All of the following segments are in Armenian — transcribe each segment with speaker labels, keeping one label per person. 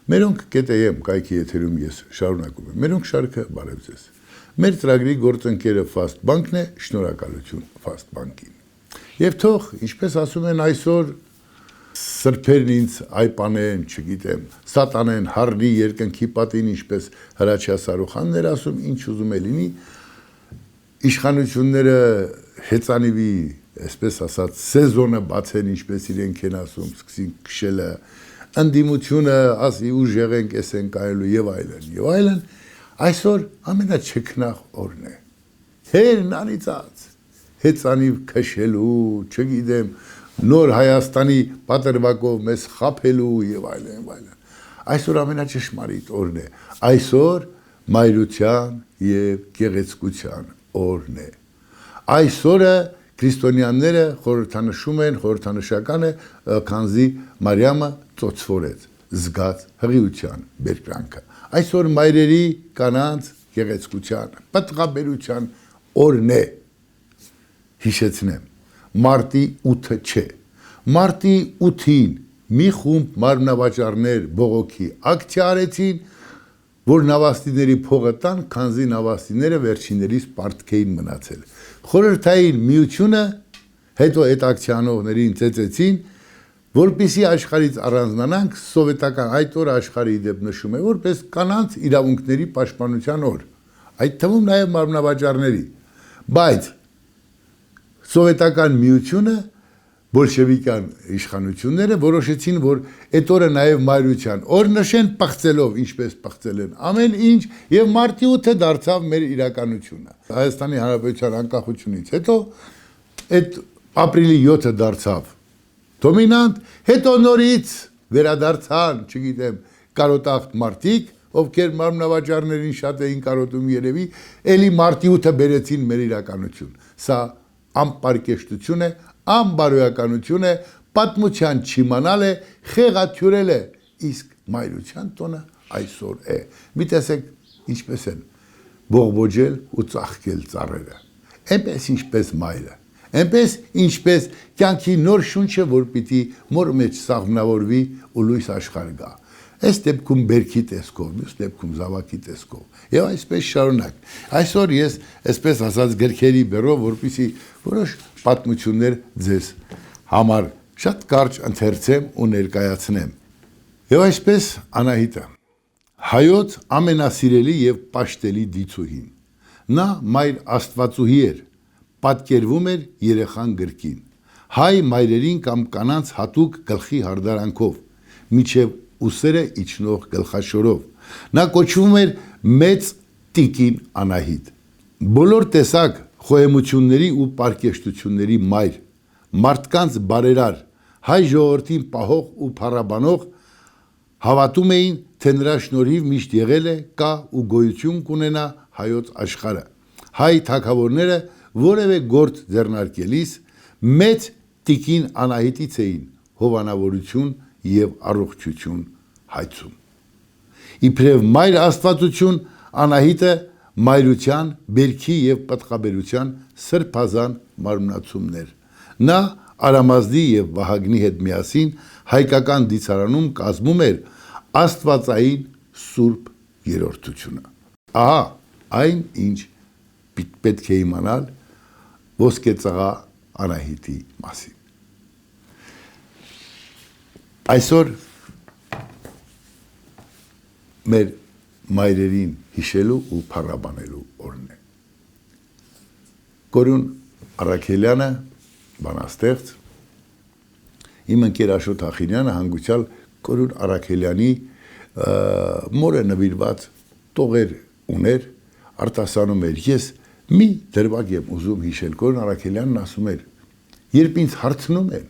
Speaker 1: Մերոնք կետեեմ կայքի եթերում ես շարունակում եմ։ Մերոնք շարքը բարև ձեզ։ Մեր ծրագրի գործընկերը Fast Bank-ն է, շնորհակալություն Fast Bank-ին։ Եվ թող, ինչպես ասում են այսօր, սրբերն ինձ այպանեն, չգիտեմ, սատանեն հառնի երկնքի պատին, ինչպես Հրաչյա Սարուխանն էր ասում, ինչ ուզում է լինի, իշխանությունները հեծանիվի, այսպես ասած, սեզոնը բացեն, ինչպես իրենք են ասում, սկսին քշելը, ընդդիմությունը ասի ուժեղ ենք, էս ենք այլու եւ այլն, այսօր ամենաչքնաղ օրն է, հերն անիծած, հեծանիվ քշելու, չգիտեմ, նոր Հայաստանի պատրվակով մեզ խափելու եւ այլն, այսօր ամենաճշմարիտ օրն է, այսօր մայրության եւ գեղեցկության օրն է, այսօրը քրիստոնյաները խորհրդանշում են, խորհրդանշական է, քանզի Մարիամը ծոցվորեց, զգաց հղիության բերկրանքը։ Այսօր մայրերի կանանց գեղեցկության, պատղաբերության օրն է, հիշեցնեմ, մարտի 8-ը չէ, մարտի 8-ին մի խումբ մարմնավաճառներ բողոքի ակցիա արեցին, որ նավաստիների փողը տան, քանզի նավաստիները վերջիններիս պարտքեին մնացել։ Խորհրդային միությունը հետո այդ ակցիանողներին ծեծեցին, որպեսզի աշխարհից առանձնանանք, սովետական այդ օրը աշխարհի դեպ նշում է, որպես կանանց իրավունքների պաշտպանության օր, այդ թվում նաև մարմնավաճառների, բայց սովետական միությունը, բոլշևիկյան իշխանությունները որոշեցին, որ այդ օրը նաև մայրության օր նշեն, պղծելով, ինչպես պղծել են ամեն ինչ, եւ մարտի 8-ը դարձավ մեր իրականությունը։ Հայաստանի Հանրապետության անկախությունից հետո այդ ապրիլի 7-ը դարձավ դոմինանտ, հետո նորից վերադարձան, չգիտեմ, կարոտախտ մարտիկ, ովքեր մարմնավաճառներին շատ էին կարոտում երևի, էլի մարտի 8-ը բերեցին մեր իրականություն։ Սա անպարկեշտություն է, անբարոյականություն է, պատմության չիմանալ է, խեղաթյուրել է, իսկ մայրության տոնը այսօր է։ Մի տեսեք ինչպես են բողբոջել ու ծաղկել ծառերը, այնպես ինչպես մայրը, այնպես ինչպես կյանքի նոր շունչը, որ պիտի մոր մեջ սաղմնավորվի ու լույս աշխարհ գա։ Այս դեպքում բերքի տեսքով, մյուս դեպքում զավակի տեսքով։ Եվ այսպես շարունակ։ Այսօր ես, այսպես ասած, գրքերի բերով, որպեսզի որոշ պատմություններ ձեզ համար շատ կարճ ընթերցեմ ու ներկայացնեմ։ Եվ այսպես Անահիտը, հայոց ամենասիրելի եւ պաշտելի դիցուհին։ Նա մայր Աստվածուհի էր, պատկերվում էր երեխան գրքին, հայ մայրերին կամ կանանց հատուկ գլխի հարդարանքով, միջև ուսերը իջնող գլխաշորով։ Նա կոչվում էր մեծ տիկին Անահիտ։ Բոլոր տեսակ խոհեմությունների ու պարկեշտությունների մայր, մարդկանց բարերար, հայ ժողովրդին պահող ու փառաբանող, հավատում էին, թե նրա շնորհիվ միշտ եղել է, կա ու գոյություն կունենա հայոց աշխարհը։ Հայ թագավորները որևէ գործ ձեռնարկելիս մեծ տիկին Անահիտից էին հովանավորություն եւ առողջություն հայցում։ Իբրև մայր Աստվածություն Անահիտը մայրության, բերքի եւ պտղաբերության սրբազան մարմնացումներ։ Նա Արամազդի եւ Վահագնի հետ միասին հայկական դիցարանում կազմում էր Աստվածային Սուրբ Երրորդությունը։ Ահա այն ինչ պետք է իմանալ ոսկե ծղա Անահիտի մասին։ Այսօր մեր մայրերին հիշելու ու փառաբանելու օրն է։ Կորյուն Առաքելյանը, բանաստեղծ, իմ ընկեր Աշոտ Ախինյանը հանգուցյալ Կորյուն Առաքելյանի մորը նվիրված տողեր ուներ, արտասանում էր, ես մի դրվագ եմ ուզում հիշել, Կորյուն Առաքելյանն ասում էր, երբ ինձ հարցնում են,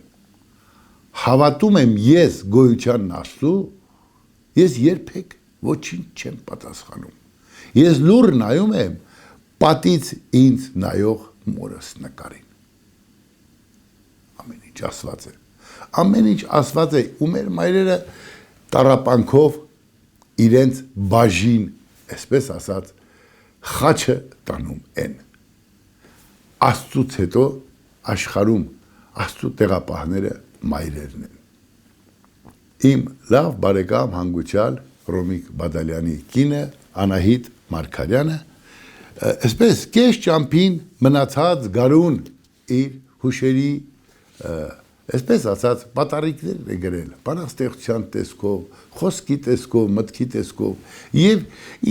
Speaker 1: հավատում եմ ես գոյությանն Աստծու, ես երբեք ոչինչ չեմ պատասխանում։ Ես լուռ նայում եմ պատից ինձ նայող մորս նկարին։ Ամեն ինչ ասված է։ Ամեն ինչ ասված է, ու մեր մայրերը տառապանքով իրենց բաժին, այսպես ասած, խաչը տանում են։ Աստծուց հետո աշխարհում Աստծու տեղապահները մայրերն են։ Իմ լավ բարեկամ հանգուցյալ Ռոմիկ Բադալյանի կինը Անահիտ Մարգարյանը այսպես կես ճամփին մնացած գարուն իր հուշերի այսպես ասած պատառիկներ է գրել բանաստեղծության տեսքով, խոսքի տեսքով, մտքի տեսքով եւ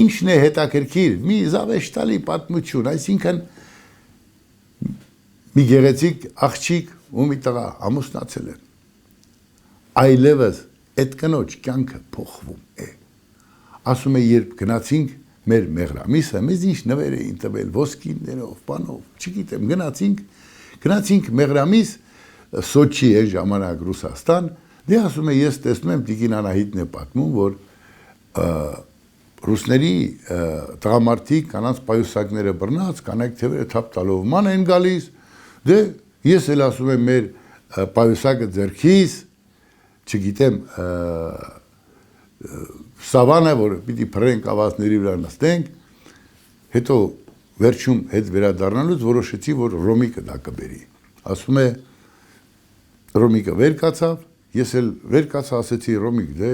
Speaker 1: ինչն է հետաքրքիր մի զավեշտալի պատմություն, այսինքն մի գեղեցիկ աղջիկ ու մի տղա ամուսնացել են այլևս այդ կնոջ կյանքը փոխվում է ասում է երբ գնացինք մեր մեղրամիսը մեզ ինչ նվեր էին տվել ոսկիներով, բանով, չգիտեմ, գնացինք մեղրամիս Սոչի է ժամանակ Ռուսաստան, դե ասում է ես տեսնում եմ Տիկին Անահիտն է պատմում, որ ռուսների տղամարդիկ կանանց պայուսակները բռնած, կանայք թևերը թափ տալով ման են գալիս, դե ես էլ ասում եմ մեր պայուսակը ձեռքիս, չգիտեմ, սավանը, որ պիտի փռենք ավազների վրա նստենք, հետո վերջում հետ վերադառնալուց որոշեցի, որ Ռոմիկը դա կբերի։ Ասում է Ռոմիկը վեր կացավ, ես էլ վեր կացա, ասեցի Ռոմիկ, դե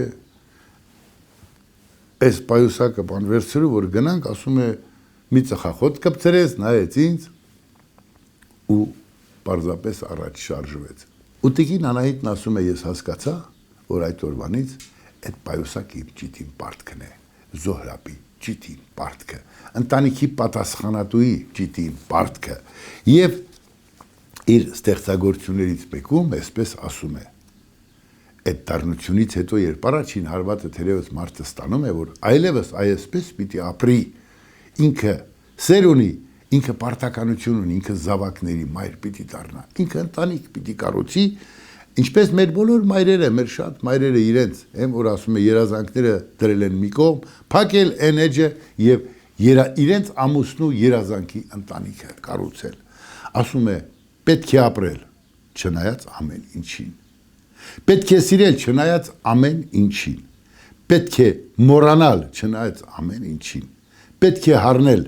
Speaker 1: այս պայուսակը բան վերցրու, որ գնանք, ասում է մի ծխախոտ կպցրեց, նայեց ինձ ու պարզապես առաջ շարժվեց։ Ու Տիկին Անահիտն ասում է ես հասկացա, որ այդ օրվանից այդ պայուսակը իմ ճիտին պարտքն է, Զոհրաբի ճիտին պարտքը, ընտանիքի պատասխանատուի ճիտին պարտքը եւ իր ստեղծագործություններից մեկում այսպես ասում է այդ դառնությունից հետո երբ առաջին հարվածը թերևս մարդը ստանում է որ այլևս այսպես պիտի ապրի ինքը սեր ունի ինքը պարտականություն ունի ինքը զավակների մայր պիտի դառնա ինքը ընտանիք պիտի կառուցի ինչպես մեր բոլոր մայրերը մեր շատ մայրերը իրենց եմ որ ասում է երազանքները դրել են մի կողմ փակել են էջը եւ իրենց ամուսնու երազանքի ընտանիքը կառուցել ասում է պետք է ապրել, չնայած ամեն ինչին։ Պետք է սիրել, չնայած ամեն ինչին։ Պետք է մոռանալ, չնայած ամեն ինչին։ Պետք է հառնել,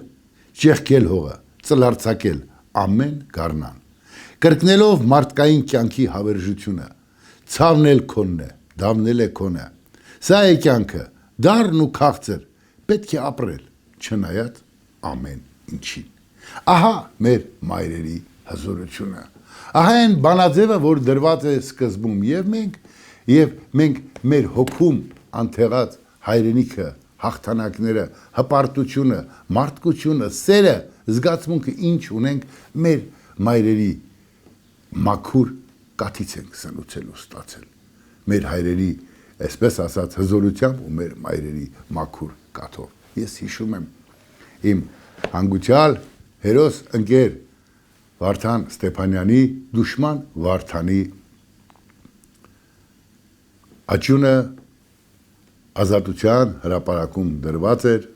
Speaker 1: ճեղքել հողը, ծլարձակել ամեն գառնան։ Կրկնելով մարդկային կյանքի հավերժությունը, ցավն էլ քոնն է, դավնել է քոնը։ Սա է կյանքը, դառն ու քաղցր, պետք է ապրել, չնայած ամեն ինչին։ Ահա մեր մայրերի հզորությունը։ Ահա այն բանաձևը, որ դրված է սկզբում եւ մենք մեր հոգում անթեղած հայրենիքը, հաղթանակները, հպարտությունը, մարդկությունը, սերը, զգացմունքը ինչ ունենք մեր մայրերի մաքուր կաթից ենք սնուցել ու ստացել։ Մեր հայրերի, այսպես ասած, հզորությամբ ու մեր մայրերի մաքուր կաթով։ Ես հիշում եմ իմ հանգուցյալ հերոս ընկեր Վարդան Ստեփանյանի դուշման Վարդանի աճյունը ազատության հրապարակում դրված էր,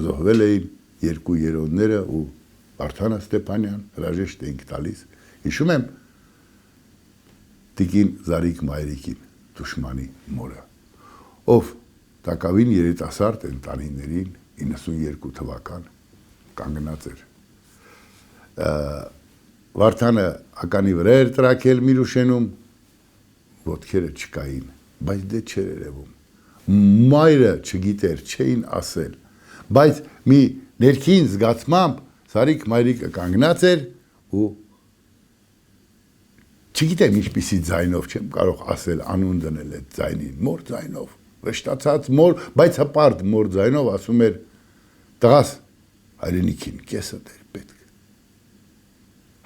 Speaker 1: զոհվել էին երկու երոդները ու Վարդանը Ստեփանյան հրաժեշտ էինք տալիս։ Հիշում եմ Տիկին Զարիկ Մայրիկին, դուշմանի մորը, ով տակավին երիտասարդ ընտանիներին 92 թվական կանգնած էր։ Վարդանը ականի վրա էր տրակել Միրուշենում, ոտքերը չկային, բայց դե չէր երևում։ Մայրը չգիտեր, չէին ասել, բայց մի ներքին զգացմամբ Զարիկ Մայրիկը կանգնած էր ու չգիտեմ ինչպիսի ձայնով չեմ կարող ասել անուն դնել այդ ձայնին, մոր ձայնով, վշտացած մոր, բայց հպարտ մոր ձայնով ասում էր տղաս հայրենիքին կեսը դեր պետք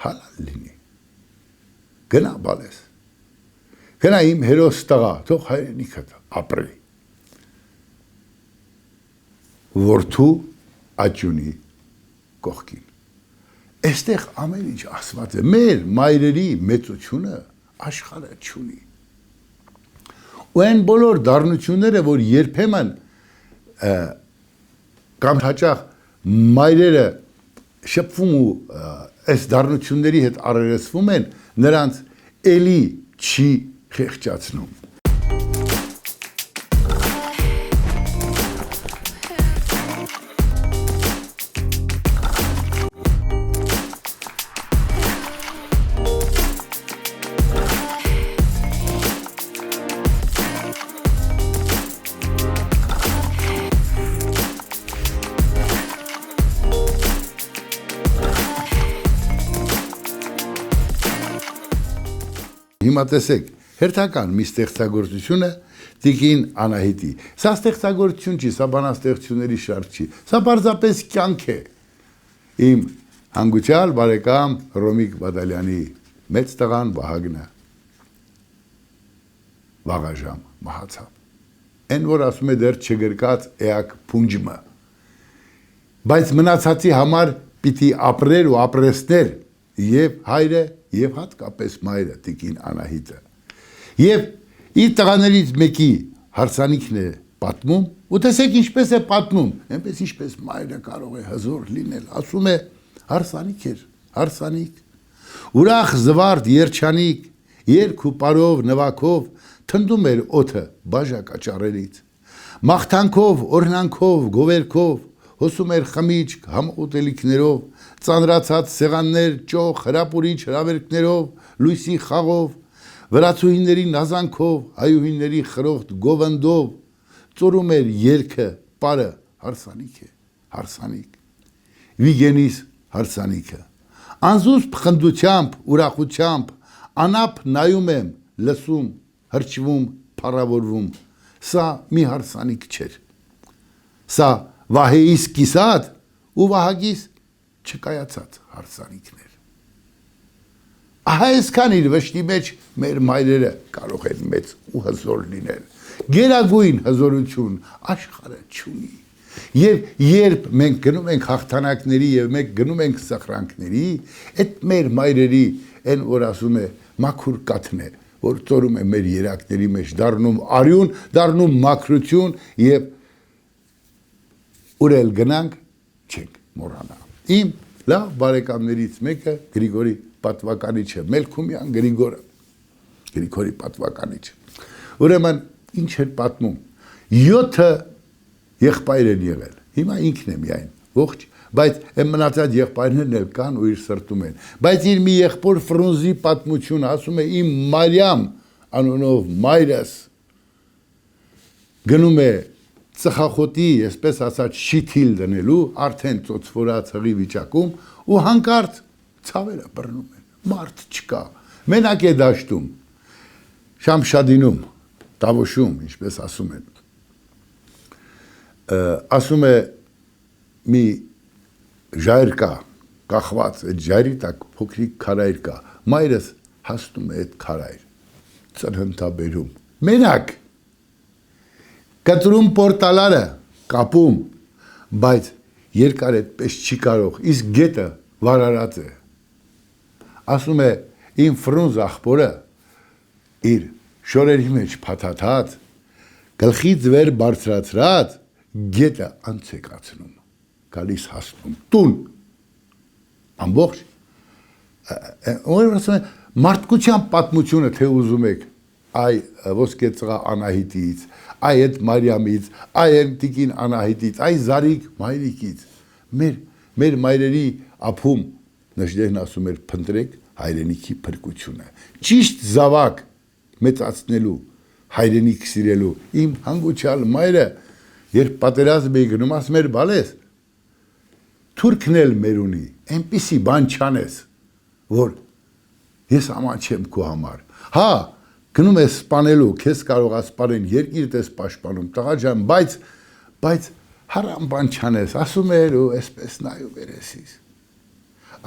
Speaker 1: հալալ լինի, գնա բալես, գնա իմ հերոս տղա, թող հայրենիքդ ապրի, որդու աճյունի կողքին, այստեղ ամեն ինչ ասված է, մեր մայրերի մեծությունը աշխարհը չունի, ու այն բոլոր դառնությունները, որ երբեմն կամ հաճախ մայրերը շփվում ու այս դառնությունների հետ առերեսվում են, նրանց էլի չի խեղճացնում։ Հիմա տեսեք, հերթական մի ստեղծագործությունը Տիկին Անահիտի։ Սա ստեղծագործություն չի, սա բանաստեղծությունների շարք չի, սա պարզապես կյանք է։ Իմ հանգուցյալ բարեկամ Ռոմիկ Բադալյանի մեծ տղան Վահագնը վաղաժամ մահացավ։ Այն որ ասում է դեռ չգրկած էակ փունջը։ Բայց մնացածի համար պիտի ապրեր ու ապրեսներ եւ հայրը եւ հատկապես մայրը Տիկին Անահիտը։ Եվ իր տղաներից մեկի հարսանիքն է պատմում, ու տեսեք ինչպես է պատմում, այնպես ինչպես մայրը կարող է հզոր լինել, ասում է հարսանիք էր, հարսանիք, ուրախ զվարթ երջանիկ, երգ ու պարով նվակով թնդում էր օդը բաժակաճառերից, մաղթանքով, օրհնանքով, գովերքով, հոսում էր խմիչք, համուտելիքներով, ծանրացած սեղաններ, ճոխ, հրապուրիչ հրավերքներով, լույսի խաղով, վրացուհիների նազանքով, հայուհիների խրոխտ գովնդով, ծորում էր երգը, պարը, հարսանիք է, հարսանիք, Վիգենիս հարսանիքը, անզուսպ խնդությամբ, ուրախությամբ, անապ նայում եմ, լսում, հրճվում, փառավորվում, սա մի հարսանիք չէր, սա Վահեիս կիսատ ու Վահագիս չկայացած հարսանիքներ։ Ահա այսքան իր վշտի մեջ մեր մայրերը կարող են մեծ ու հզոր լինել, գերագույն հզորություն աշխարհը չունի։ Եվ երբ մենք գնում ենք հաղթանակների եւ մենք գնում ենք սխրանքների, այդ մեր մայրերի այն որ ասում է մաքուր կաթն է, որ ծորում է մեր երակների մեջ, դառնում արյուն, դառնում մաքրություն եւ ուր էլ գնանք չենք մոռանա։ Իմ լավ բարեկամներից մեկը Գրիգորի պատվականիչը, Մելքումյան Գրիգորի պատվականիչը։ Ուրեմն ինչ էր պատմում։ 7 եղբայր են եղել։ Հիմա ինքն է միայն ողջ, բայց այն մնացած եղբայրներն էլ կան ու իր սրտում են։ Բայց իր մի եղբոր Ֆրունզի պատմությունը ասում է իմ Մարիամ անունով մայրս գնում է ծխախոտի, այսպես ասած, շիթիլ դնելու, արդեն ծոցվորած հղի վիճակում ու հանկարծ ցավերը բռնում են, մարդ չկա, մենակ է դաշտում, Շամշադինում, Տավոշում, ինչպես ասում են, ասում է մի ժայր կա, կախված, այդ ժայրի տակ փոքրիկ քարայր կա, մայրս հասնում է այդ քարայր, ծնհնդաբերում, մենակ, կտրում պորտալարը, կապում, բայց երկար այդպես չի կարող, իսկ գետը վարարած է։ Ասում է, իմ Ֆրունզ աղբորը իր շորերի մեջ փաթաթած, գլխից վեր բարձրացրած, գետը անցեկացնում, գալիս հասնում, տուն, ամբողջ, ասում է, մարդկության պատմությունը, թե ուզում եք, այ ոսկե ծղա Անահիտից, այ այդ Մարիամից, այ այն Տիկին Անահիտից, այ Զարիկ մայրիկից, մեր մայրերի ափում Նժդեհն ասում էր փնտրեք հայրենիքի փրկությունը, ճիշտ զավակ մեծացնելու, հայրենիք սիրելու, իմ հանգուցյալ մայրը, երբ պատերազմ էի գնում, ասում էր բալես, թուրքն էլ մեր ունի, այնպիսի բան չանես, որ ես աման չեմ քո համար, հա, գնում ես սպանելու, քեզ կարող է սպանեն, երկիրդ ես պաշտպանում, տղա ջան, բայց հարամ բան չանես, ասում էր ու այսպես նայում էր էսիս։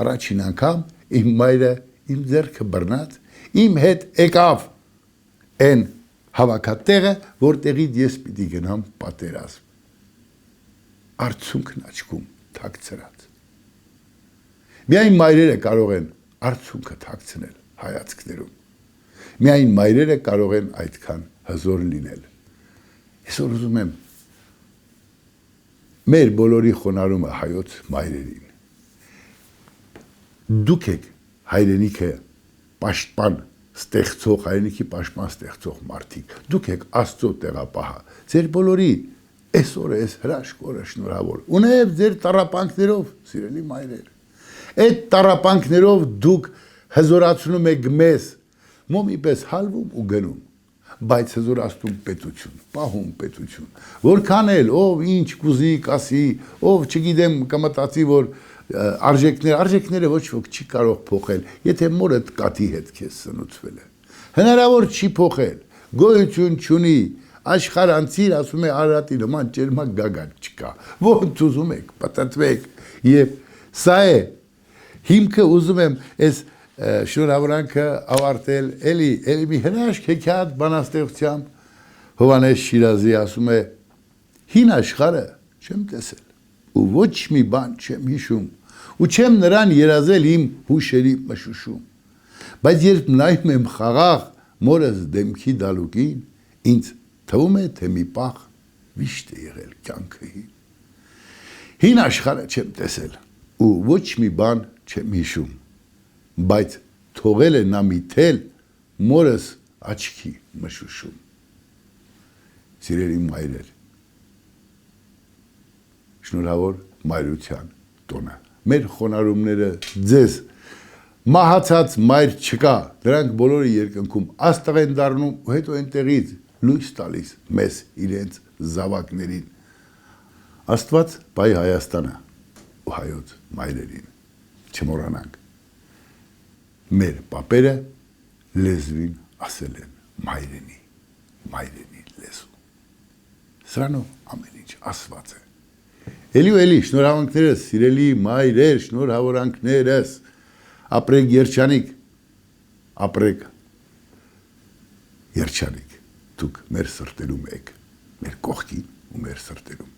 Speaker 1: Առաջին անգամ իմ մայրը իմ ձեռքը բռնած, իմ հետ եկավ այն հավաքատեղը, որտեղից ես պիտի գնամ պատերազմ։ Արցունքն աչքում թաքցրած։ Միայն մայրերը կարող են արցունքը թաքցնել հայացքներում։ Միայն մայրերը կարող են այդքան հզոր լինել։ Այսօր ուզում եմ մեր բոլորի խոնարհումը հայոց մայրերին։ Դուք եք հայրենիքը պաշտպան ստեղծող, հայրենիքի պաշտպան ստեղծող մարդիկ։ Դուք եք Աստծո տեղապահը։ Ձեր բոլորի այսօր էս հրաշք օրը շնորհավոր։ Ունեև ձեր տառապանքներով, սիրելի մայրեր։ Այդ տառապանքներով դուք հզորացնում եք մեզ, մոմի պես հալվում ու գնում, բայց հզորացնում պետություն, պահում պետություն, որքան էլ, ով ինչ կուզի, կասի, ով չգիտեմ կմտածի, որ արժեքները ոչ ոք չի կարող փոխել, եթե մորդ կատի հետ քեզ սնուցվել է, հնարավոր չի փոխել, գոյություն չունի, աշխարհանցիր ասում է Արարատի նման ջերմակ գագաթ չկա, ոնց ուզում եք, պատտվեք, եւ սա է հիմքը ուզում եմ այս շնորհավորանքը ավարտել, էլի մի հրաշք հեքիաթ բանաստեղծությամբ Հովհաննես Շիրազի ասում է հին աշխարհը չեմ տեսել ու ոչ մի բան չեմ հիշում ու չեմ նրան երազել իմ հուշերի մշուշում բայց երբ նայում եմ խաղաղ մորս դեմքի դալուկին ինձ թվում է թե մի պահ վիշտ է եղել կյանքը հին աշխարհը չեմ տեսել ու ոչ մի բան չեմ հիշում բայց թողել է նա միթել մորս աչքի մշուշում սիրելի մայրեր շնորհավոր մայրության տոնը մեր խոնարհումները ձեզ մահացած մայր չկա դրանք բոլորը երկնքում աստղ են դառնում ու հետո այնտեղից լույս տալիս մեզ իրենց զավակներին Աստված բայ Հայաստանը ու հայոց մայրերին չմոռանանք մեր պապերը լեզվին ասել են մայրենի լեզու սրանով ամեն ինչ ասված է Էլի ու էլի շնորհավորանքներս սիրելի մայրեր շնորհավորանքներս ապրեք երջանիկ դուք մեր սրտերում եք մեր կողքին ու մեր սրտերում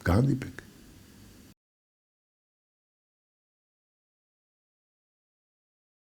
Speaker 1: կհանդիպենք